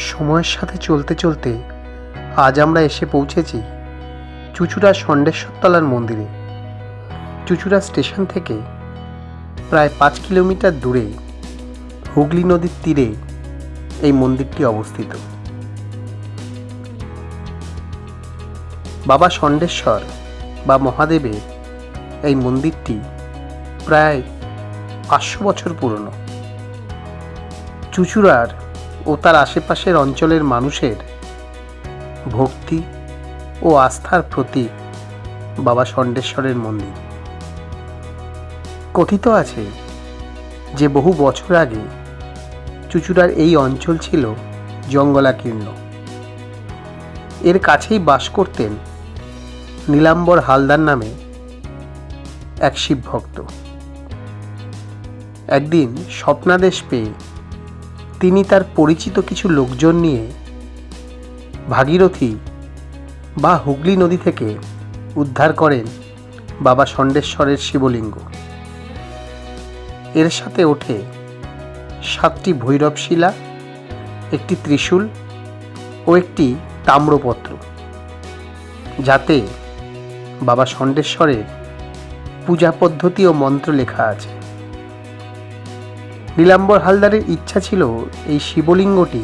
সময়ের সাথে চলতে চলতে আজ আমরা এসে পৌঁছেছি চুঁচুড়া ষণ্ডেশ্বরতলার মন্দিরে। চুঁচুড়া স্টেশন থেকে প্রায় 5 কিলোমিটার দূরে হুগলি নদীর তীরে এই মন্দিরটি অবস্থিত। বাবা ষণ্ডেশ্বর বা মহাদেবের এই মন্দিরটি প্রায় 500 বছর পুরনো। চুঁচুড়ার ও তার আশেপাশের অঞ্চলের মানুষের ভক্তি ও আস্থার প্রতীক বাবা ষণ্ডেশ্বরের মন্দির। কথিত আছে যে বহু বছর আগে চুঁচুড়ার এই অঞ্চল ছিল জঙ্গলাকীর্ণ। এর কাছেই বাস করতেন নীলাম্বর হালদার নামে এক শিব ভক্ত। একদিন স্বপ্নাদেশ পেয়ে তিনি তার পরিচিত কিছু লোকজন নিয়ে ভাগীরথী বা হুগলি নদী থেকে উদ্ধার করেন বাবা ষণ্ডেশ্বরের শিবলিঙ্গ। এর সাথে ওঠে 7টি ভৈরবশিলা, একটি ত্রিশূল ও একটি তাম্রপত্র, যাতে বাবা ষণ্ডেশ্বরের পূজা পদ্ধতি ও মন্ত্র লেখা আছে। নীলাম্বর হালদারের ইচ্ছা ছিল এই শিবলিঙ্গটি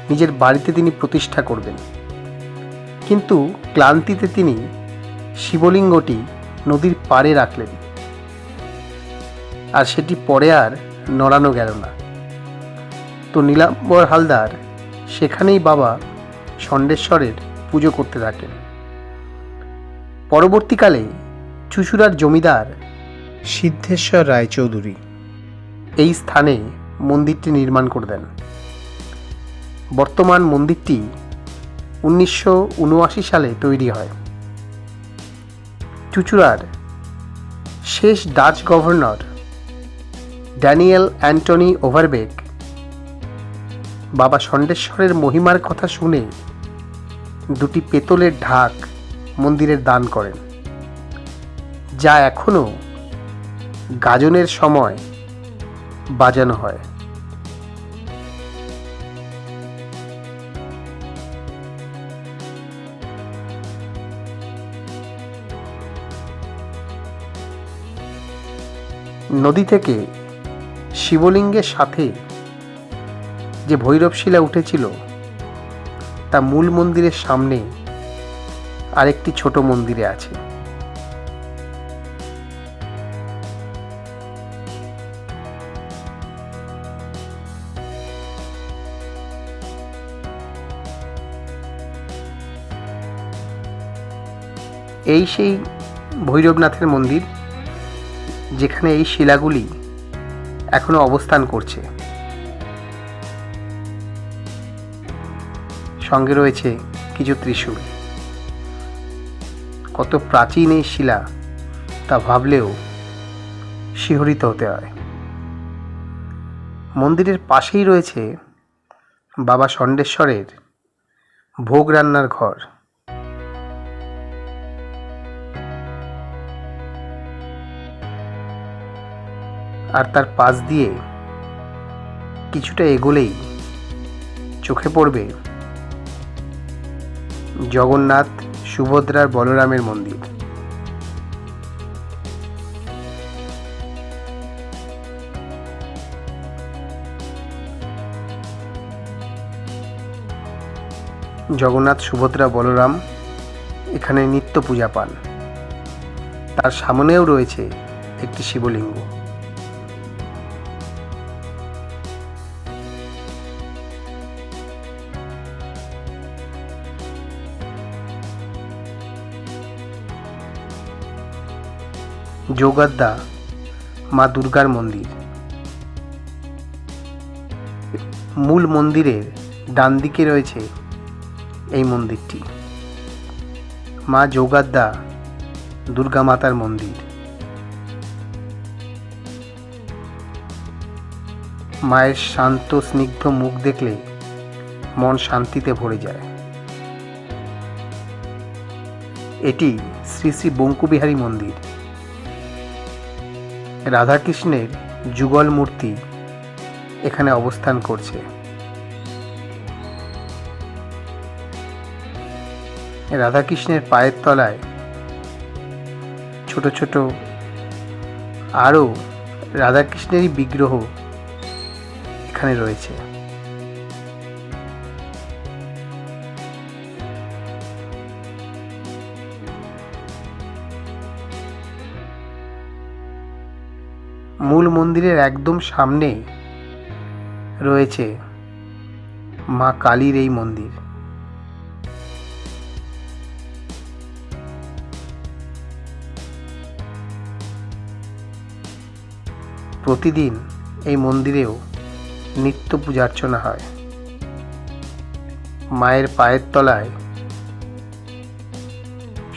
নিজের বাড়িতে তিনি প্রতিষ্ঠা করবেন, কিন্তু ক্লান্তিতে তিনি শিবলিঙ্গটি নদীর পাড়ে রাখলেন, আর সেটি পরে আর নড়ানো গেল না। তো নীলাম্বর হালদার সেখানেই বাবা ষণ্ডেশ্বরের পুজো করতে থাকেন। পরবর্তীকালে চুঁচুড়ার জমিদার সিদ্ধেশ্বর রায়চৌধুরী এই স্থানে মন্দিরটি নির্মাণ করে দেন। বর্তমান মন্দিরটি 1979 সালে তৈরি হয়। চুঁচুড়ার শেষ ডাচ গভর্নর ড্যানিয়েল অ্যান্টনি ওভারবেক বাবা ষণ্ডেশ্বরের মহিমার কথা শুনে 2টি পেতলের ঢাক মন্দিরের দান করেন, যা এখনো গাজনের সময় বাজানো হয়। নদী থেকে শিবলিঙ্গের সাথে যে ভৈরবশিলা উঠেছিল তা মূল মন্দিরের সামনে আরেকটি ছোট মন্দিরে আছে। এই সেই ভৈরবনাথের মন্দির, যেখানে এই শিলাগুলি এখনো অবস্থান করছে। সঙ্গে রয়েছে কিছু ত্রিশূল। কত প্রাচীন এই শিলা তা ভাবলেও শিহরিত হতে হয়। মন্দিরের পাশেই রয়েছে বাবা ষণ্ডেশ্বরের ভোগ রান্নার ঘর। আর তার পাশ দিয়ে কিছুটা এগোলেই চোখে পড়বে জগন্নাথ, সুভদ্রার, বলরামের মন্দির। জগন্নাথ, সুভদ্রা, বলরাম এখানে নিত্য পূজা পান। তার সামনেও রয়েছে একটি শিবলিঙ্গ। যোগাদ্দা মা দুর্গার মন্দির। মূল মন্দিরের ডান দিকে রয়েছে এই মন্দিরটি, মা যোগাদ্দা দুর্গা মাতার মন্দির। মায়ের শান্ত স্নিগ্ধ মুখ দেখলে মন শান্তিতে ভরে যায়। এটি শ্রী শ্রী বঙ্কুবিহারী মন্দির। রাধাকৃষ্ণের যুগল মূর্তি এখানে অবস্থান করছে। রাধাকৃষ্ণের পায়ের তলায় ছোট ছোট আরও রাধাকৃষ্ণেরই বিগ্রহ এখানে রয়েছে। মূল মন্দিরের একদম সামনে রয়েছে মা কালীর এই মন্দির। প্রতিদিন এই মন্দিরেও নিত্য পূজার্চনা হয়। মায়ের পায়ের তলায়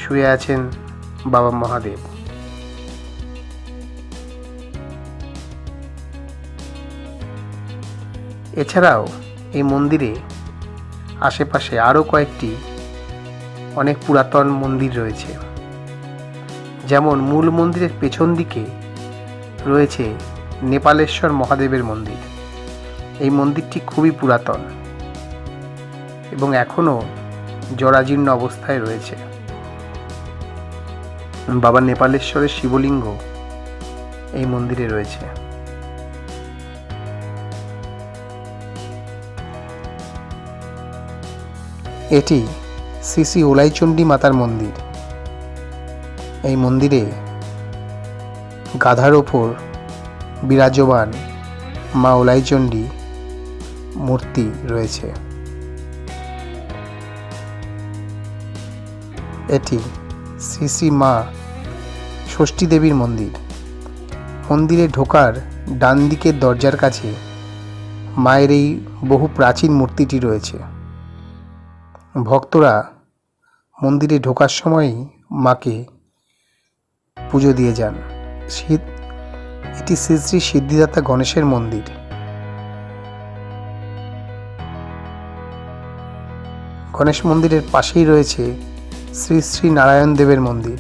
শুয়ে আছেন বাবা মহাদেব। এছাড়াও এই মন্দিরে আশেপাশে আরও কয়েকটি অনেক পুরাতন মন্দির রয়েছে। যেমন মূল মন্দিরের পেছন দিকে রয়েছে নেপালেশ্বর মহাদেবের মন্দির। এই মন্দিরটি খুবই পুরাতন এবং এখনও জরাজীর্ণ অবস্থায় রয়েছে। বাবা নেপালেশ্বরের শিবলিঙ্গ এই মন্দিরে রয়েছে। এটি শ্রী শ্রী ওলাইচণ্ডী মাতার মন্দির। এই মন্দিরে গাধার ওপর বিরাজমান মা ওলাইচণ্ডী মূর্তি রয়েছে। এটি শ্রী শ্রী মা ষষ্ঠী দেবীর মন্দির। মন্দিরে ঢোকার ডান দিকের দরজার কাছে মায়ের এই বহু প্রাচীন মূর্তিটি রয়েছে। ভক্তরা মন্দিরে ঢোকার সময়ই মাকে পুজো দিয়ে যান। এটি শ্রী শ্রী সিদ্ধিদাতা গণেশের মন্দির। গণেশ মন্দিরের পাশেই রয়েছে শ্রী শ্রী নারায়ণ দেবের মন্দির।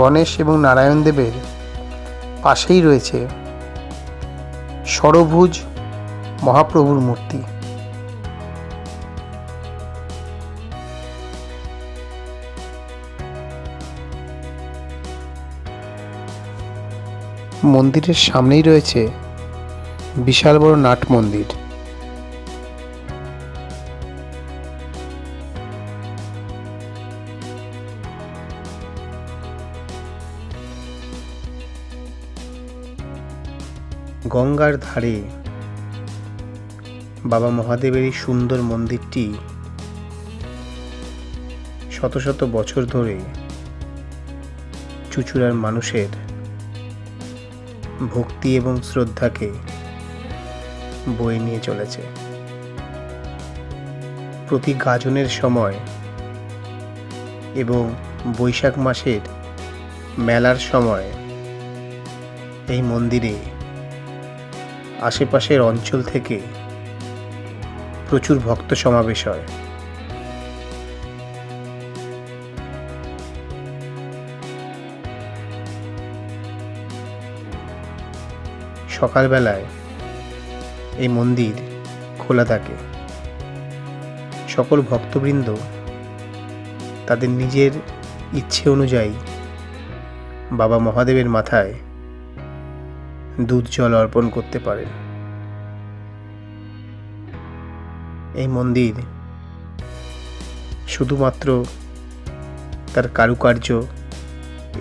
গণেশ এবং নারায়ণ দেবের পাশেই রয়েছে ষড়ভুজ মহাপ্রভুর মূর্তি। মন্দিরের সামনেই রয়েছে বিশাল বড় নাট মন্দির। গঙ্গার ধারে বাবা মহাদেবের এই সুন্দর মন্দিরটি শত শত বছর ধরে চুঁচুড়ার মানুষের ভক্তি এবং শ্রদ্ধাকে বয়ে নিয়ে চলেছে। প্রতি গাজনের সময় এবং বৈশাখ মাসের মেলার সময় এই মন্দিরে আশেপাশের অঞ্চল থেকে প্রচুর ভক্ত সমাবেশ হয়। সকালবেলায় এই মন্দির খোলা থাকে। সকল ভক্তবৃন্দ তাদের নিজের ইচ্ছে অনুযায়ী বাবা মহাদেবের মাথায় দুধ জল অর্পণ করতে পারেন। এই মন্দির শুধুমাত্র তার কারুকার্য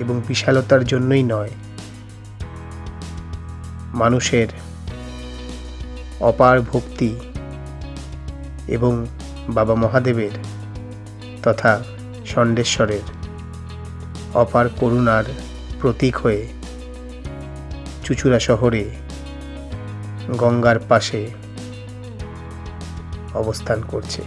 এবং বিশালতার জন্যই নয়, মানুষের অপার ভক্তি এবং বাবা মহাদেবের তথা ষণ্ডেশ্বরের অপার করুণার প্রতীক হয়ে চুঁচুড়া শহরে গঙ্গার পাশে অবস্থান করছে।